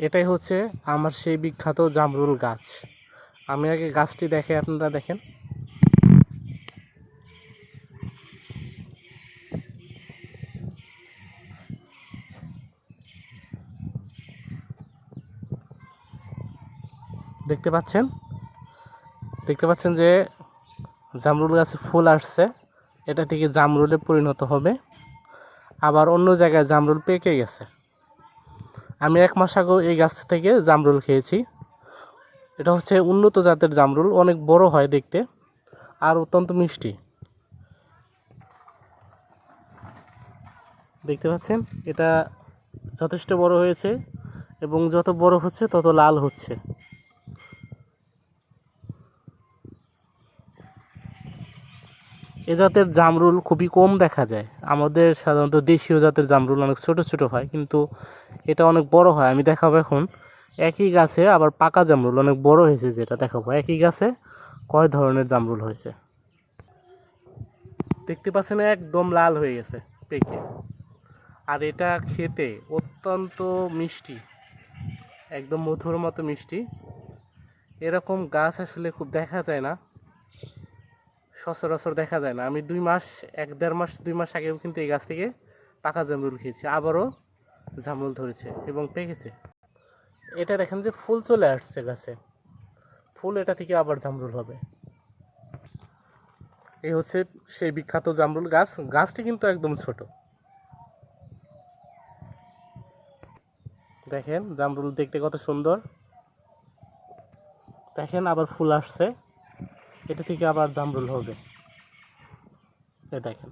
এটাই হচ্ছে আমার সেই বিখ্যাত জামরুল গাছ। আমি আগে গাছটি দেখে আপনারা দেখেন। দেখতে পাচ্ছেন যে জামরুল গাছে ফুল আসছে, এটা থেকে জামরুলে পরিণত হবে। আবার অন্য জায়গায় জামরুল পেকে গেছে। আমি 1 মাস আগে এই গাছ থেকে জামরুল খেয়েছি। এটা হচ্ছে উন্নত জাতের জামরুল, অনেক বড় হয় দেখতে আর অত্যন্ত মিষ্টি। দেখতে পাচ্ছেন এটা যথেষ্ট বড় হয়েছে এবং যত বড় হচ্ছে তত লাল হচ্ছে। এ জাতের জামরুল খুবই কম দেখা যায়। আমাদের সাধারণত দেশীয় জাতের জামরুল অনেক ছোট ছোট হয়, কিন্তু এটা অনেক বড় হয়। আমি দেখাবো এখন একই গাছে আবার পাকা জামরুল অনেক বড় হয়েছে, যেটা দেখাবো একই গাছে কয় ধরনের জামরুল হয়েছে। দেখতে পাচ্ছেন একদম লাল হয়ে গেছে পেকে। আর এটা খেতে অত্যন্ত মিষ্টি, একদম মধুর মতো মিষ্টি। এরকম গাছ আসলে খুব দেখা যায় না, সচরাচর দেখা যায় না। আমি 2 মাস 1-1.5 মাস 2 মাস আগেও কিন্তু এই গাছ থেকে পাকা জামরুল খেয়েছি, আবারও জামরুল ধরেছে এবং পেকেছে। এটা দেখেন যে ফুল চলে আসছে গাছে, ফুল এটা থেকে আবার জামরুল হবে। এই হচ্ছে সেই বিখ্যাত জামরুল গাছ। গাছটি কিন্তু একদম ছোট। দেখেন জামরুল দেখতে কত সুন্দর। দেখেন আবার ফুল আসছে, এটা থেকে আবার জামরুল হবে। এই দেখেন।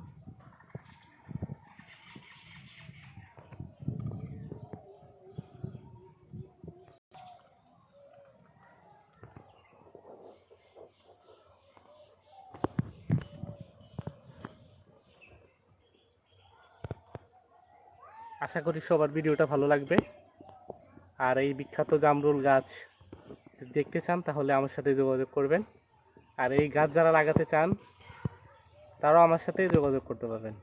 আশা করি সবার ভিডিওটা ভালো লাগবে। আর এই বিখ্যাত জামরুল গাছ দেখতে চান তাহলে আমার সাথে যোগাযোগ করবেন। আর এই গাছ যারা লাগাতে চান তারাও আমার সাথে যোগাযোগ করতে পারবেন।